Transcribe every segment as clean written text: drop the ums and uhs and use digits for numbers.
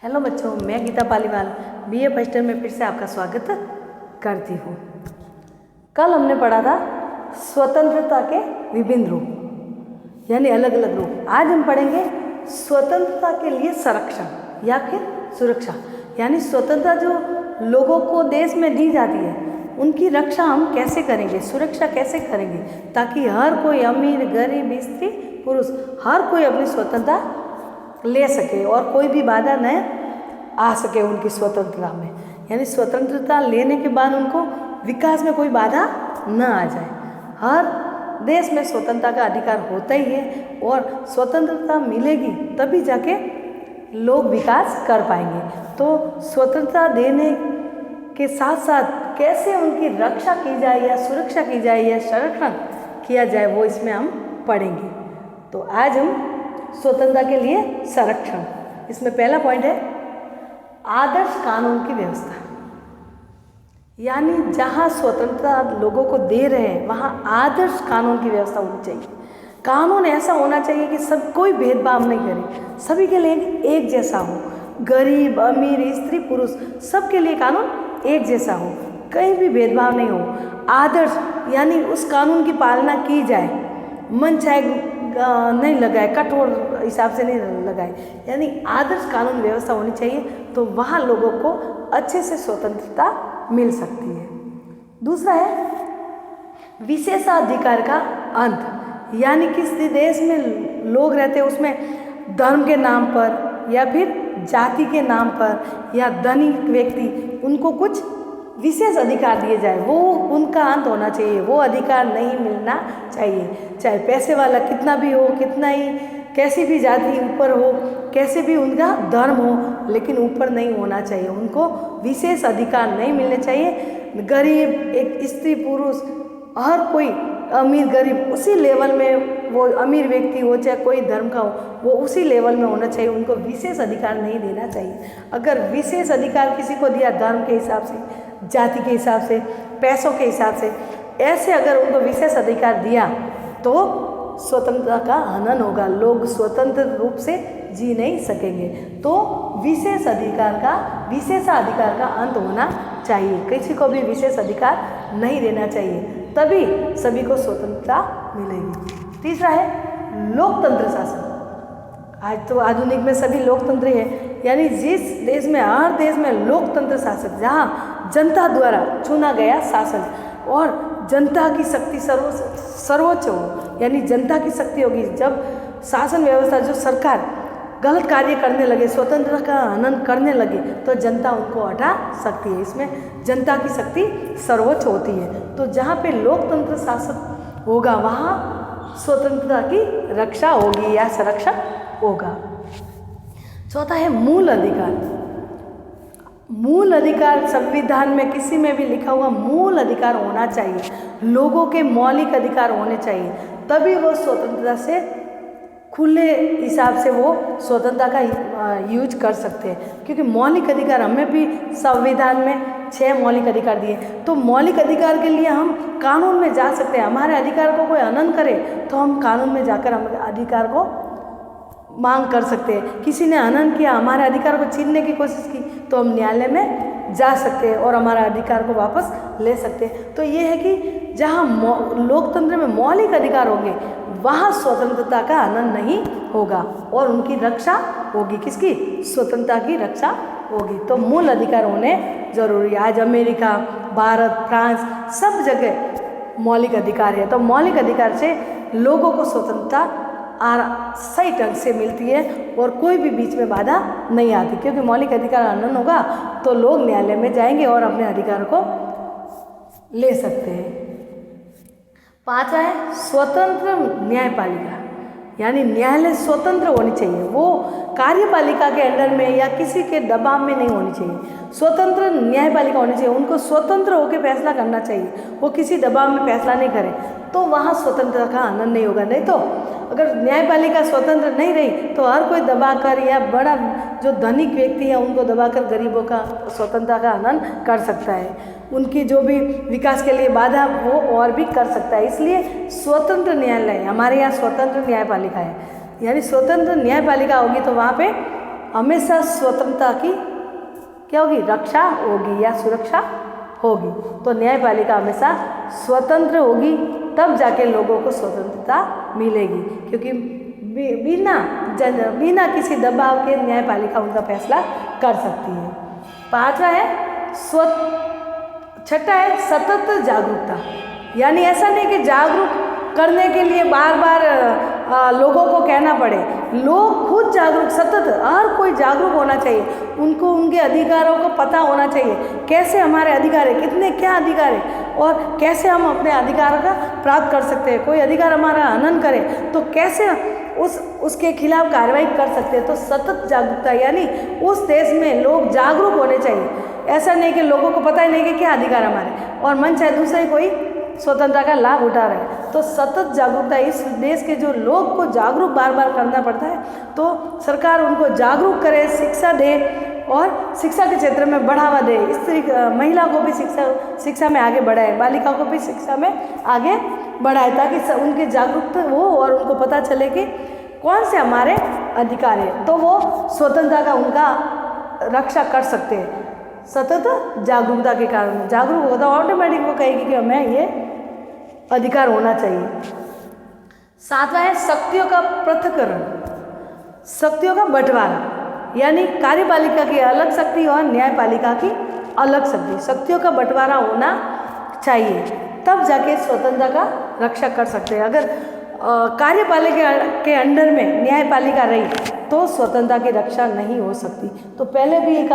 Hello बच्चों, मैं Geeta Paliwal BA first year में फिर से आपका स्वागत करती हूँ। कल हमने पढ़ा था स्वतंत्रता के विभिन्न रूप यानी अलग अलग रूप। आज हम पढ़ेंगे स्वतंत्रता के लिए संरक्षण या फिर सुरक्षा यानी स्वतंत्रता जो लोगों को देश में दी जाती है उनकी रक्षा हम कैसे करेंगे, सुरक्षा कैसे करेंगे ताकि हर कोई अमीर गरीब स्त्री पुरुष हर कोई अपनी स्वतंत्रता ले सके और कोई भी बाधा न आ सके उनकी स्वतंत्रता में। यानी स्वतंत्रता लेने के बाद उनको विकास में कोई बाधा न आ जाए। हर देश में स्वतंत्रता का अधिकार होता ही है और स्वतंत्रता मिलेगी तभी जाके लोग विकास कर पाएंगे। तो स्वतंत्रता देने के साथ साथ कैसे उनकी रक्षा की जाए या सुरक्षा की जाए या संरक्षण किया जाए वो इसमें हम पढ़ेंगे। तो आज हम स्वतंत्रता के लिए संरक्षण, इसमें पहला पॉइंट है आदर्श कानून की व्यवस्था। यानी जहाँ स्वतंत्रता लोगों को दे रहे हैं वहाँ आदर्श कानून की व्यवस्था होनी चाहिए। कानून ऐसा होना चाहिए कि सब कोई भेदभाव नहीं करे, सभी के लिए एक जैसा हो, गरीब अमीर स्त्री पुरुष सबके लिए कानून एक जैसा हो, कहीं भी भेदभाव नहीं हो। आदर्श यानी उस कानून की पालना की जाए, मन चाहे नहीं लगाए, कठोर हिसाब से नहीं लगाए, यानी आदर्श कानून व्यवस्था होनी चाहिए। तो वहाँ लोगों को अच्छे से स्वतंत्रता मिल सकती है। दूसरा है विशेषाधिकार का अंत। यानी किसी देश में लोग रहते हैं उसमें धर्म के नाम पर या फिर जाति के नाम पर या धनिक व्यक्ति उनको कुछ विशेष अधिकार दिए जाए, वो उनका अंत होना चाहिए। वो अधिकार नहीं मिलना चाहिए, चाहे पैसे वाला कितना भी हो, कितना ही कैसी भी जाति ऊपर हो, कैसे भी उनका धर्म हो, लेकिन ऊपर नहीं होना चाहिए। उनको विशेष अधिकार नहीं मिलने चाहिए। गरीब एक स्त्री पुरुष हर कोई अमीर गरीब उसी लेवल में, वो अमीर व्यक्ति हो चाहे कोई धर्म का हो, वो उसी लेवल में होना चाहिए। उनको विशेष अधिकार नहीं देना चाहिए। अगर विशेष अधिकार किसी को दिया धर्म के हिसाब से, जाति के हिसाब से, पैसों के हिसाब से, ऐसे अगर उनको विशेष अधिकार दिया तो स्वतंत्रता का हनन होगा, लोग स्वतंत्र रूप से जी नहीं सकेंगे। तो विशेषाधिकार का अंत होना चाहिए। किसी को भी विशेष अधिकार नहीं देना चाहिए, तभी सभी को स्वतंत्रता मिलेगी। तीसरा है लोकतंत्र शासन। आज तो आधुनिक में सभी लोकतंत्र है, यानी जिस देश में हर देश में लोकतंत्र शासन, जहाँ जनता द्वारा चुना गया शासन और जनता की शक्ति सर्वोच्च हो, यानी जनता की शक्ति होगी। जब शासन व्यवस्था जो सरकार गलत कार्य करने लगे, स्वतंत्रता का हनन करने लगे, तो जनता उनको हटा सकती है। इसमें जनता की शक्ति सर्वोच्च होती है। तो जहाँ पे लोकतंत्र शासन होगा वहाँ स्वतंत्रता की रक्षा होगी या संरक्षण होगा। चौथा है मूल अधिकार। मूल अधिकार संविधान में किसी में भी लिखा हुआ मूल अधिकार होना चाहिए। लोगों के मौलिक अधिकार होने चाहिए, तभी वो स्वतंत्रता से खुले हिसाब से वो स्वतंत्रता का यूज कर सकते हैं। क्योंकि मौलिक अधिकार हमें भी संविधान में 6 मौलिक अधिकार दिए, तो मौलिक अधिकार के लिए हम कानून में जा सकते हैं। हमारे अधिकार को कोई हनन करे तो हम कानून में जाकर हमारे अधिकार को मांग कर सकते हैं। किसी ने हनन किया, हमारे अधिकार को छीनने की कोशिश की, तो हम न्यायालय में जा सकते हैं और हमारा अधिकार को वापस ले सकते हैं। तो ये है कि जहाँ लोकतंत्र में मौलिक अधिकार होंगे वहाँ स्वतंत्रता का हनन नहीं होगा और उनकी रक्षा होगी। किसकी? स्वतंत्रता की रक्षा होगी। तो मूल अधिकार होने जरूरी है। आज अमेरिका, भारत, फ्रांस सब जगह मौलिक अधिकार है। तो मौलिक अधिकार से लोगों को स्वतंत्रता सही ढंग से मिलती है और कोई भी बीच में बाधा नहीं आती। क्योंकि मौलिक अधिकार हनन होगा तो लोग न्यायालय में जाएंगे और अपने अधिकार को ले सकते हैं। 5 है स्वतंत्र न्यायपालिका। यानी न्यायालय स्वतंत्र होनी चाहिए, वो कार्यपालिका के अंडर में या किसी के दबाव में नहीं होनी चाहिए। स्वतंत्र न्यायपालिका होनी चाहिए, उनको स्वतंत्र होकर फैसला करना चाहिए। वो किसी दबाव में फैसला नहीं करे तो वहाँ स्वतंत्रता का हनन नहीं होगा। नहीं तो अगर न्यायपालिका स्वतंत्र नहीं रही तो हर कोई दबाकर या बड़ा जो धनिक व्यक्ति है उनको दबाकर गरीबों का स्वतंत्रता का हनन कर सकता है। उनकी जो भी विकास के लिए बाधा वो और भी कर सकता है। इसलिए स्वतंत्र न्यायालय, हमारे यहाँ स्वतंत्र न्यायपालिका है, यानी स्वतंत्र न्यायपालिका होगी तो वहाँ पे हमेशा स्वतंत्रता की क्या होगी, रक्षा होगी या सुरक्षा होगी। तो न्यायपालिका हमेशा स्वतंत्र होगी, तब जाके लोगों को स्वतंत्रता मिलेगी, क्योंकि बिना किसी दबाव के न्यायपालिका उनका फैसला कर सकती है। पांचवा है छठा है सतत जागरूकता, यानी ऐसा नहीं कि जागरूक करने के लिए बार बार लोगों को कहना पड़े, लोग खुद जागरूक, सतत हर कोई जागरूक होना चाहिए, उनको उनके अधिकारों को पता होना चाहिए, कैसे हमारे अधिकार है, कितने क्या अधिकार है और कैसे हम अपने अधिकारों का प्राप्त कर सकते हैं। कोई अधिकार हमारा हनन करे तो कैसे उसके खिलाफ कार्रवाई कर सकते हैं। तो सतत जागरूकता यानी उस देश में लोग जागरूक होने चाहिए, ऐसा नहीं कि लोगों को पता ही नहीं कि क्या अधिकार हमारे और मन चाहे दूसरे कोई स्वतंत्रता का लाभ उठा रहे हैं। तो सतत जागरूकता, इस देश के जो लोग को जागरूक बार बार करना पड़ता है, तो सरकार उनको जागरूक करे, शिक्षा दे और शिक्षा के क्षेत्र में बढ़ावा दे, स्त्री महिला को भी शिक्षा में आगे बढ़ाए, बालिकाओं को भी शिक्षा में आगे बढ़ाए, ताकि उनके जागरूकता हो और उनको पता चले कि कौन से हमारे अधिकार है, तो वो स्वतंत्रता का उनका रक्षा कर सकते हैं। सतत जागरूकता के कारण जागरूक होता ऑटोमेटिक वो कहेगी कि हमें ये अधिकार होना चाहिए। सातवां है शक्तियों का पृथक्करण, शक्तियों का बंटवारा, यानी कार्यपालिका की अलग शक्ति और न्यायपालिका की अलग शक्ति, शक्तियों का बंटवारा होना चाहिए, तब जाके स्वतंत्रता का रक्षा कर सकते हैं। अगर कार्यपालिका के अंडर में न्यायपालिका रही तो स्वतंत्रता की रक्षा नहीं हो सकती। तो पहले भी ये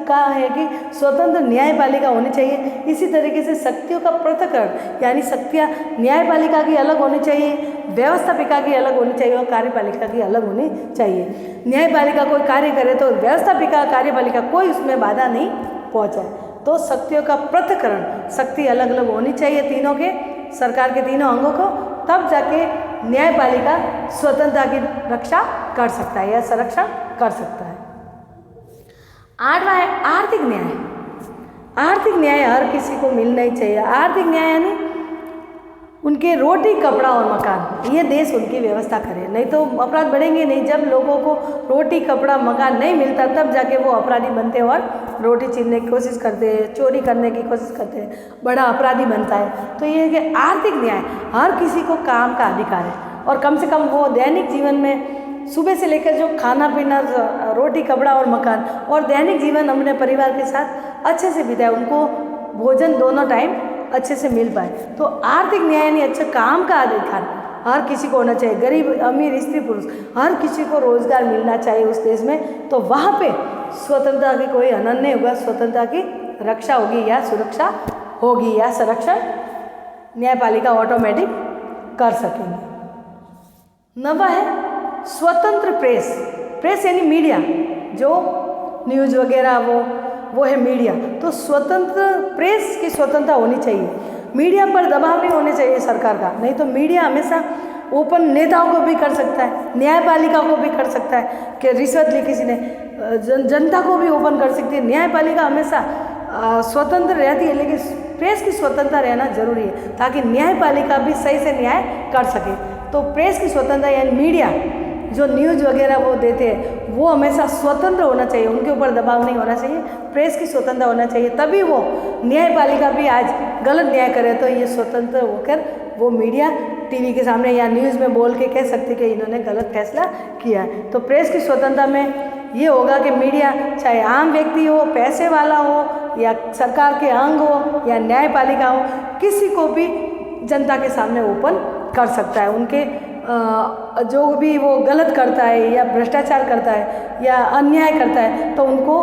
कहा है कि स्वतंत्र न्यायपालिका होनी चाहिए। इसी तरीके से शक्तियों का पृथक्करण, यानी शक्तियाँ न्यायपालिका की अलग होनी चाहिए, व्यवस्थापिका की अलग होनी चाहिए और कार्यपालिका की अलग होनी चाहिए। न्यायपालिका कोई कार्य करे तो व्यवस्थापिका कार्यपालिका कोई उसमें बाधा नहीं पहुँचाए। तो शक्तियों का पृथक्करण, शक्ति अलग अलग होनी चाहिए तीनों के, सरकार के तीनों अंगों को, तब जाके न्यायपालिका स्वतंत्रता की रक्षा कर सकता है या संरक्षण कर सकता है। आठवां है आर्थिक न्याय। आर्थिक न्याय हर किसी को मिलना ही चाहिए। आर्थिक न्याय यानी उनके रोटी कपड़ा और मकान, ये देश उनकी व्यवस्था करे, नहीं तो अपराध बढ़ेंगे नहीं। जब लोगों को रोटी कपड़ा मकान नहीं मिलता तब जाके वो अपराधी बनते हैं और रोटी छीनने की कोशिश करते हैं, चोरी करने की कोशिश करते हैं, बड़ा अपराधी बनता है। तो ये है कि आर्थिक न्याय, हर किसी को काम का अधिकार है और कम से कम वो दैनिक जीवन में सुबह से लेकर जो खाना पीना, रोटी कपड़ा और मकान और दैनिक जीवन अपने परिवार के साथ अच्छे से बिताए, उनको भोजन दोनों टाइम अच्छे से मिल पाए। तो आर्थिक न्याय यानी अच्छा काम का अधिकार हर किसी को होना चाहिए, गरीब अमीर स्त्री पुरुष हर किसी को रोजगार मिलना चाहिए उस देश में। तो वहाँ पे स्वतंत्रता की कोई हनन नहीं होगा, स्वतंत्रता की रक्षा होगी या सुरक्षा होगी या संरक्षण न्यायपालिका ऑटोमेटिक कर सकेंगे। नवा है स्वतंत्र प्रेस। प्रेस यानी मीडिया, जो न्यूज़ वगैरह वो है मीडिया। तो स्वतंत्र प्रेस की स्वतंत्रता होनी चाहिए, मीडिया पर दबाव नहीं होने चाहिए सरकार का, नहीं तो मीडिया हमेशा ओपन नेताओं को भी कर सकता है, न्यायपालिका को भी कर सकता है कि रिश्वत ली किसी ने, जनता को भी ओपन कर सकती है। न्यायपालिका हमेशा स्वतंत्र रहती है, लेकिन प्रेस की स्वतंत्रता रहना जरूरी है ताकि न्यायपालिका भी सही से न्याय कर सके। तो प्रेस की स्वतंत्रता यानी मीडिया जो न्यूज़ वगैरह वो देते हैं वो हमेशा स्वतंत्र होना चाहिए, उनके ऊपर दबाव नहीं होना चाहिए, प्रेस की स्वतंत्रता होना चाहिए, तभी वो न्यायपालिका भी आज गलत न्याय करे तो ये स्वतंत्र होकर वो मीडिया टीवी के सामने या न्यूज़ में बोल के कह सकते कि इन्होंने गलत फैसला किया है। तो प्रेस की स्वतंत्रता में ये होगा कि मीडिया चाहे आम व्यक्ति हो, पैसे वाला हो या सरकार के अंग हो या न्यायपालिका हो, किसी को भी जनता के सामने ओपन कर सकता है। उनके जो भी वो गलत करता है या भ्रष्टाचार करता है या अन्याय करता है तो उनको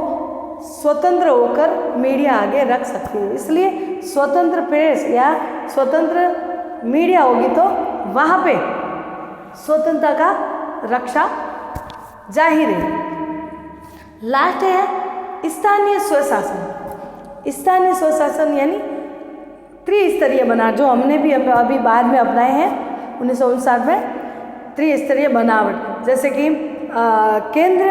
स्वतंत्र होकर मीडिया आगे रख सकती है। इसलिए स्वतंत्र प्रेस या स्वतंत्र मीडिया होगी तो वहाँ पे स्वतंत्रता का रक्षा जाहिर है। लास्ट है स्थानीय स्वशासन। स्थानीय स्वशासन यानी त्रिस्तरीय बना, जो हमने भी अभी बाद में अपनाए हैं 1959 में, त्रिस्तरीय बनावट, जैसे कि केंद्र,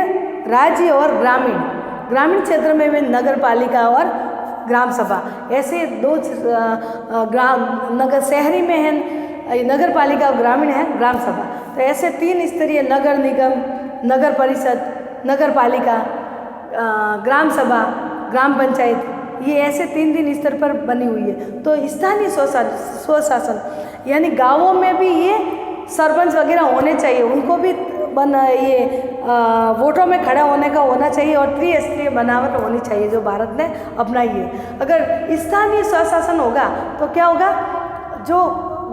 राज्य और ग्रामीण क्षेत्र में भी नगर पालिका और ग्राम सभा, ऐसे दो नगर, शहरी में है नगर पालिका और ग्रामीण है ग्राम सभा। तो ऐसे 3 स्तरीय नगर निगम, नगर परिषद नगर पालिका, ग्राम सभा, ग्राम पंचायत, ये ऐसे 3 स्तर पर बनी हुई है। तो स्थानीय स्वशासन यानी गाँवों में भी ये सरपंच वगैरह होने चाहिए, उनको भी वोटों में खड़ा होने का होना चाहिए और त्रिस्तरीय बनावट होनी चाहिए जो भारत ने अपनाई है। अगर स्थानीय स्वशासन होगा तो क्या होगा, जो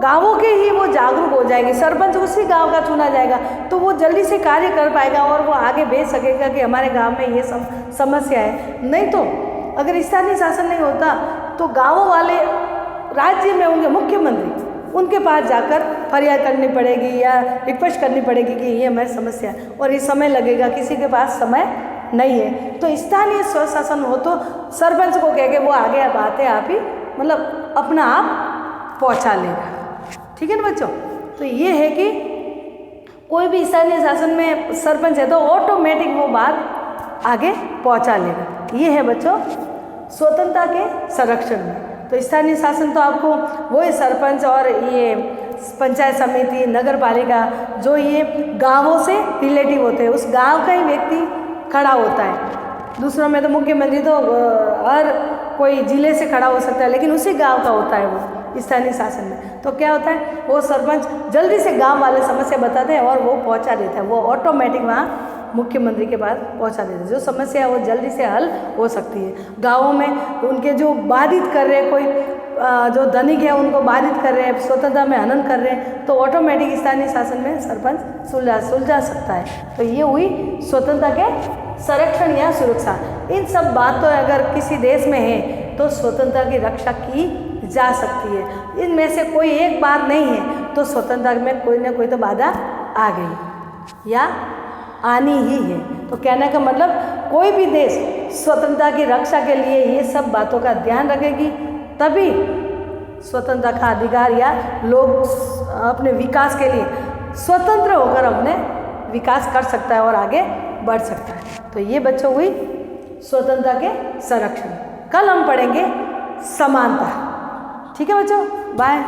गाँवों के ही वो जागरूक हो जाएंगे, सरपंच उसी गांव का चुना जाएगा तो वो जल्दी से कार्य कर पाएगा और वो आगे भेज सकेगा कि हमारे गांव में ये समस्या है। नहीं तो अगर स्थानीय शासन नहीं होता तो गाँवों वाले राज्य में होंगे मुख्यमंत्री, उनके पास जाकर फरियाद करनी पड़ेगी या रिक्वेस्ट करनी पड़ेगी कि ये हमारी समस्या है, और ये समय लगेगा, किसी के पास समय नहीं है। तो स्थानीय स्वशासन हो तो सरपंच को कह के वो आगे बातें आप ही मतलब अपना आप पहुंचा लेगा। ठीक है ना बच्चों। तो ये है कि कोई भी स्थानीय शासन में सरपंच है तो ऑटोमेटिक वो बात आगे पहुंचा लेगा। ये है बच्चों स्वतंत्रता के संरक्षण में। तो स्थानीय शासन तो आपको वही सरपंच और ये पंचायत समिति, नगर पालिका जो ये गांवों से रिलेटिव होते हैं, उस गांव का ही व्यक्ति खड़ा होता है। दूसरों में तो मुख्यमंत्री तो हर कोई जिले से खड़ा हो सकता है, लेकिन उसी गांव का होता है वो स्थानीय शासन में। तो क्या होता है, वो सरपंच जल्दी से गांव वाले समस्या बताते हैं और वो पहुंचा देता है, वो ऑटोमेटिक वहाँ मुख्यमंत्री के पास पहुंचा देते हैं। जो समस्या है वो जल्दी से हल हो सकती है। गाँवों में उनके जो बाधित कर रहे हैं, कोई जो धनिक है उनको बाधित कर रहे हैं, स्वतंत्रता में हनन कर रहे हैं, तो ऑटोमेटिक स्थानीय शासन में सरपंच सुलझा सकता है। तो ये हुई स्वतंत्रता के संरक्षण या सुरक्षा। इन सब बातों अगर किसी देश में है तो स्वतंत्रता की रक्षा की जा सकती है। इनमें से कोई एक बात नहीं है तो स्वतंत्रता में कोई ना कोई तो बाधा आ गई या आनी ही है। तो कहने का मतलब कोई भी देश स्वतंत्रता की रक्षा के लिए ये सब बातों का ध्यान रखेगी, तभी स्वतंत्रता का अधिकार या लोग अपने विकास के लिए स्वतंत्र होकर अपने विकास कर सकता है और आगे बढ़ सकता है। तो ये बच्चों हुई स्वतंत्रता के संरक्षण। कल हम पढ़ेंगे समानता। ठीक है बच्चों, बाय।